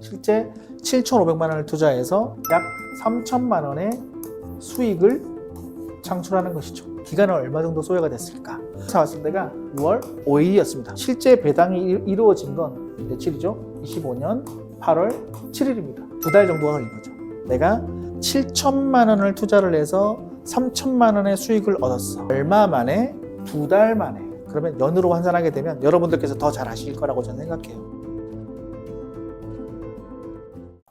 실제 7,500만 원을 투자해서 약 3천만 원의 수익을 창출하는 것이죠. 기간은 얼마 정도 소요가 됐을까? 사왔을 때가 6월 5일이었습니다. 실제 배당이 이루어진 건 며칠이죠? 25년 8월 7일입니다. 2달 정도가 걸린 거죠. 내가 7천만 원을 투자를 해서 3천만 원의 수익을 얻었어. 얼마 만에? 2달 만에. 그러면 연으로 환산하게 되면 여러분들께서 더 잘 아실 거라고 저는 생각해요.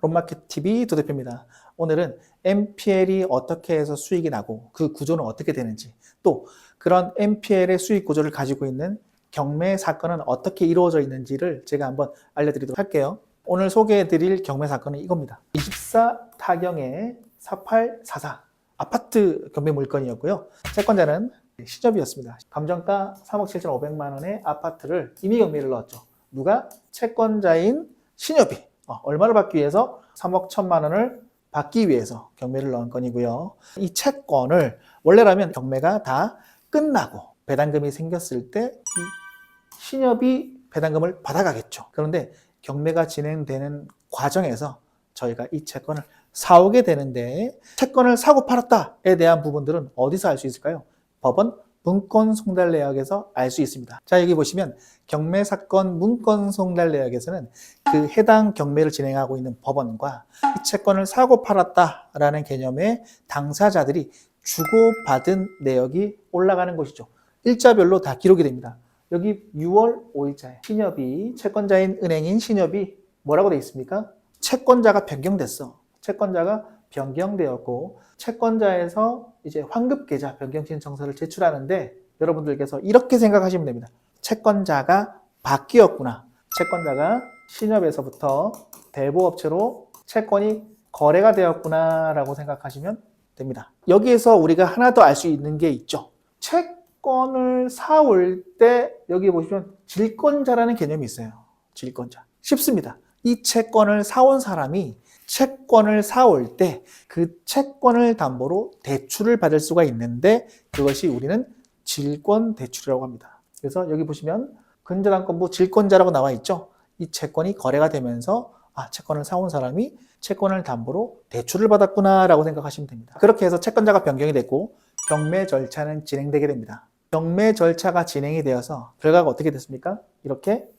롯마켓TV 도대표입니다. 오늘은 NPL이 어떻게 해서 수익이 나고 그 구조는 어떻게 되는지, 또 그런 NPL의 수익 구조를 가지고 있는 경매 사건은 어떻게 이루어져 있는지를 제가 한번 알려드리도록 할게요. 오늘 소개해드릴 경매 사건은 이겁니다. 24타경의 4844 아파트 경매 물건이었고요. 채권자는 신협이었습니다. 감정가 3억 7,500만 원의 아파트를 임의 경매를 넣었죠. 누가? 채권자인 신협이. 얼마를 받기 위해서? 3억 1천만 원을 받기 위해서 경매를 넣은 건이고요. 이 채권을 원래라면 경매가 다 끝나고 배당금이 생겼을 때 이 신협이 배당금을 받아가겠죠. 그런데 경매가 진행되는 과정에서 저희가 이 채권을 사오게 되는데, 채권을 사고 팔았다에 대한 부분들은 어디서 알 수 있을까요? 법원 문건송달내역에서 알 수 있습니다. 자, 여기 보시면 경매사건 문건송달내역에서는 그 해당 경매를 진행하고 있는 법원과 이 채권을 사고 팔았다라는 개념의 당사자들이 주고받은 내역이 올라가는 것이죠. 일자별로 다 기록이 됩니다. 여기 6월 5일자에 신협이, 채권자인 은행인 신협이 뭐라고 되어 있습니까? 채권자가 변경됐어. 채권자가 변경되었고 채권자에서 이제 환급계좌 변경 신청서를 제출하는데, 여러분들께서 이렇게 생각하시면 됩니다. 채권자가 바뀌었구나. 채권자가 신협에서부터 대부업체로 채권이 거래가 되었구나 라고 생각하시면 됩니다. 여기에서 우리가 하나 더 알 수 있는 게 있죠. 채권을 사올 때 여기 보시면 질권자라는 개념이 있어요. 질권자. 쉽습니다. 이 채권을 사온 사람이 채권을 사올 때 그 채권을 담보로 대출을 받을 수가 있는데, 그것이 우리는 질권 대출이라고 합니다. 그래서 여기 보시면 근저당권부 질권자라고 나와 있죠. 이 채권이 거래가 되면서 채권을 사온 사람이 채권을 담보로 대출을 받았구나 라고 생각하시면 됩니다. 그렇게 해서 채권자가 변경이 됐고 경매 절차는 진행되게 됩니다. 경매 절차가 진행이 되어서 결과가 어떻게 됐습니까? 이렇게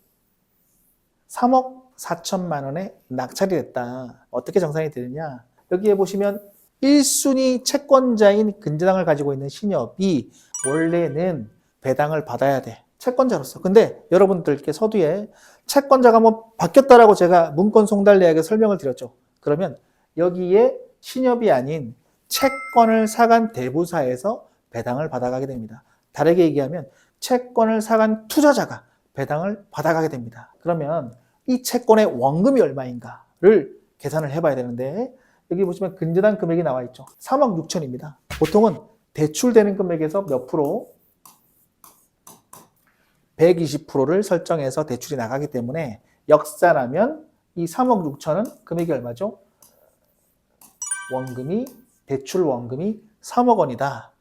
3억 4천만 원에 낙찰이 됐다. 어떻게 정산이 되느냐? 여기에 보시면 1순위 채권자인 근저당을 가지고 있는 신협이 원래는 배당을 받아야 돼. 채권자로서. 근데 여러분들께 서두에 채권자가 뭐 바뀌었다라고 제가 문건 송달내역에 설명을 드렸죠. 그러면 여기에 신협이 아닌 채권을 사간 대부사에서 배당을 받아가게 됩니다. 다르게 얘기하면 채권을 사간 투자자가 배당을 받아가게 됩니다. 그러면 이 채권의 원금이 얼마인가를 계산을 해봐야 되는데, 여기 보시면 근저당 금액이 나와 있죠. 3억 6천입니다. 보통은 대출되는 금액에서 몇 프로? 120%를 설정해서 대출이 나가기 때문에 역산하면 이 3억 6천은 금액이 얼마죠? 원금이, 대출 원금이 3억 원이다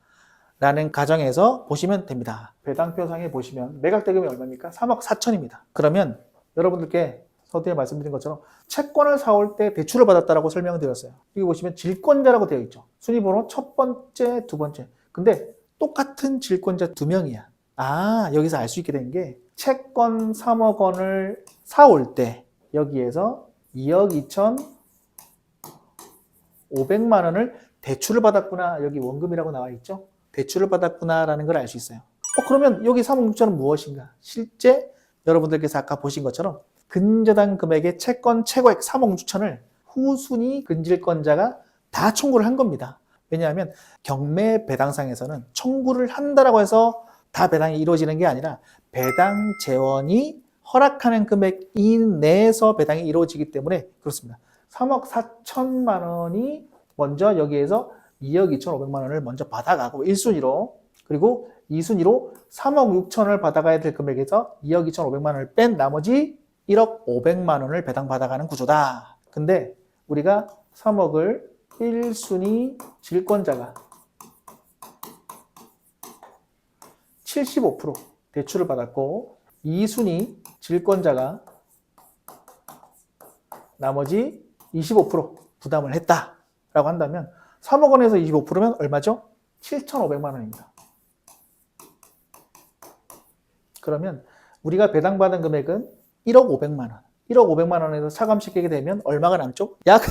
라는 가정에서 보시면 됩니다. 배당표상에 보시면 매각대금이 얼마입니까? 3억 4천입니다. 그러면 여러분들께 서두에 말씀드린 것처럼 채권을 사올 때 대출을 받았다라고 설명을 드렸어요. 여기 보시면 질권자라고 되어 있죠. 순위번호 첫 번째, 두 번째. 근데 똑같은 질권자 2명이야. 여기서 알 수 있게 된 게 채권 3억 원을 사올 때 여기에서 2억 2,500만 원을 대출을 받았구나. 여기 원금이라고 나와 있죠. 대출을 받았구나라는 걸 알 수 있어요. 그러면 여기 3억 6천은 무엇인가? 실제 여러분들께서 아까 보신 것처럼 근저당 금액의 채권 최고액 3억 6천을 후순위 근질권자가 다 청구를 한 겁니다. 왜냐하면 경매 배당상에서는 청구를 한다라고 해서 다 배당이 이루어지는 게 아니라 배당 재원이 허락하는 금액 이내에서 배당이 이루어지기 때문에 그렇습니다. 3억 4천만 원이 먼저 여기에서 2억 2,500만 원을 먼저 받아가고 1순위로, 그리고 2순위로 3억 6천을 받아가야 될 금액에서 2억 2,500만 원을 뺀 나머지 1억 500만 원을 배당받아가는 구조다. 근데 우리가 3억을 1순위 질권자가 75% 대출을 받았고 2순위 질권자가 나머지 25% 부담을 했다라고 한다면 3억 원에서 25%면 얼마죠? 7,500만 원입니다. 그러면 우리가 배당받은 금액은 1억 500만 원. 1억 500만 원에서 차감시키게 되면 얼마가 남죠? 약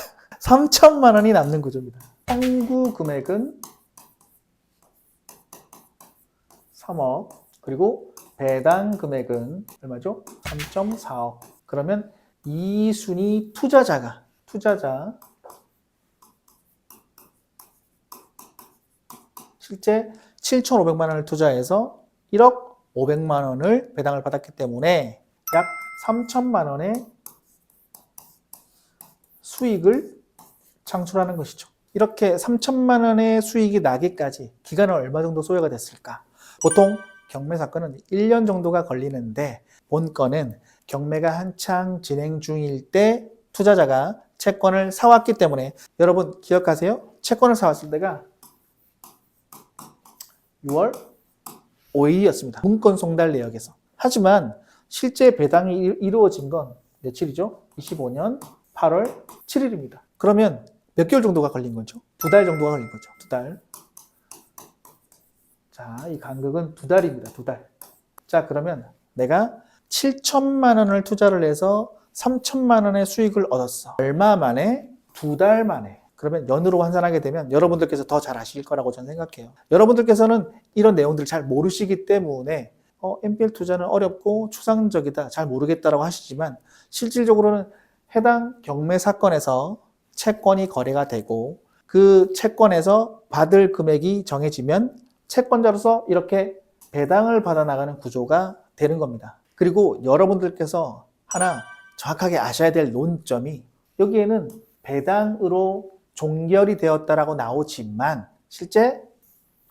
3천만 원이 남는 구조입니다. 청구 금액은 3억, 그리고 배당 금액은 얼마죠? 3.4억. 그러면 이 순위 투자자 실제 7,500만 원을 투자해서 1억 500만 원을 배당을 받았기 때문에 약 3천만 원의 수익을 창출하는 것이죠. 이렇게 3천만 원의 수익이 나기까지 기간은 얼마 정도 소요가 됐을까? 보통 경매 사건은 1년 정도가 걸리는데 본건은 경매가 한창 진행 중일 때 투자자가 채권을 사왔기 때문에 여러분 기억하세요? 채권을 사왔을 때가 6월 5일이었습니다. 문건 송달 내역에서. 하지만 실제 배당이 이루어진 건 며칠이죠? 25년 8월 7일입니다. 그러면 몇 개월 정도가 걸린 거죠? 2달 정도가 걸린 거죠. 2달. 자, 이 간극은 2달입니다. 2달. 자, 그러면 내가 7천만 원을 투자를 해서 3천만 원의 수익을 얻었어. 얼마 만에? 2달 만에. 그러면 연으로 환산하게 되면 여러분들께서 더 잘 아실 거라고 저는 생각해요. 여러분들께서는 이런 내용들을 잘 모르시기 때문에 NPL 투자는 어렵고 추상적이다, 잘 모르겠다라고 하시지만 실질적으로는 해당 경매 사건에서 채권이 거래가 되고 그 채권에서 받을 금액이 정해지면 채권자로서 이렇게 배당을 받아 나가는 구조가 되는 겁니다. 그리고 여러분들께서 하나 정확하게 아셔야 될 논점이 여기에는 배당으로 종결이 되었다라고 나오지만 실제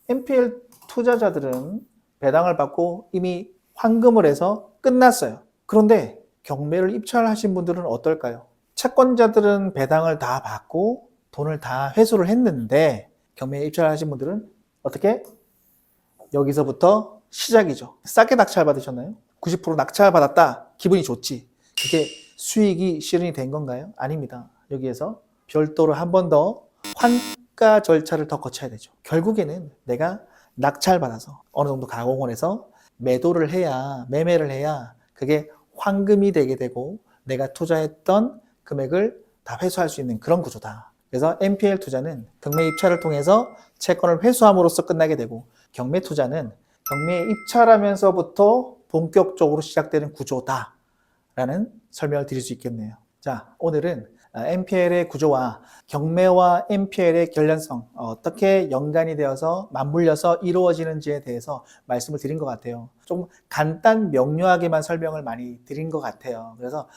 NPL 투자자들은 배당을 받고 이미 환금을 해서 끝났어요. 그런데 경매를 입찰하신 분들은 어떨까요? 채권자들은 배당을 다 받고 돈을 다 회수를 했는데 경매에 입찰하신 분들은 어떻게? 여기서부터 시작이죠. 싸게 낙찰 받으셨나요? 90% 낙찰 받았다. 기분이 좋지. 그게 수익이 실현이 된 건가요? 아닙니다. 여기에서 별도로 한 번 더 환가 절차를 더 거쳐야 되죠. 결국에는 내가 낙찰 받아서 어느 정도 가공을 해서 매도를 해야, 매매를 해야 그게 환금이 되게 되고 내가 투자했던 금액을 다 회수할 수 있는 그런 구조다. 그래서 NPL 투자는 경매 입찰을 통해서 채권을 회수함으로써 끝나게 되고 경매 투자는 경매에 입찰하면서부터 본격적으로 시작되는 구조다라는 설명을 드릴 수 있겠네요. 자, 오늘은 NPL의 구조와 경매와 NPL의 관련성 어떻게 연관이 되어서 맞물려서 이루어지는지에 대해서 말씀을 드린 것 같아요. 좀 간단 명료하게만 설명을 많이 드린 것 같아요. 그래서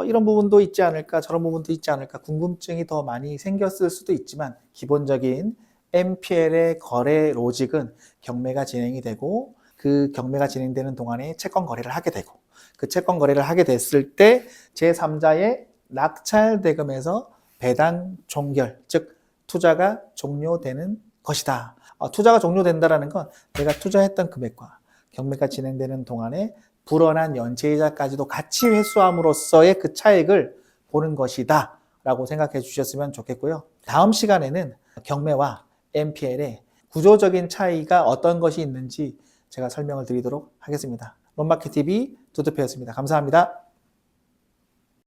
이런 부분도 있지 않을까 저런 부분도 있지 않을까 궁금증이 더 많이 생겼을 수도 있지만 기본적인 NPL의 거래 로직은 경매가 진행이 되고 그 경매가 진행되는 동안에 채권 거래를 하게 되고 그 채권 거래를 하게 됐을 때 제3자의 낙찰 대금에서 배당 종결, 즉 투자가 종료되는 것이다. 투자가 종료된다는 건 내가 투자했던 금액과 경매가 진행되는 동안에 불어난 연체이자까지도 같이 회수함으로써의 그 차익을 보는 것이다 라고 생각해 주셨으면 좋겠고요. 다음 시간에는 경매와 NPL의 구조적인 차이가 어떤 것이 있는지 제가 설명을 드리도록 하겠습니다. 론마켓TV 두두표였습니다. 감사합니다.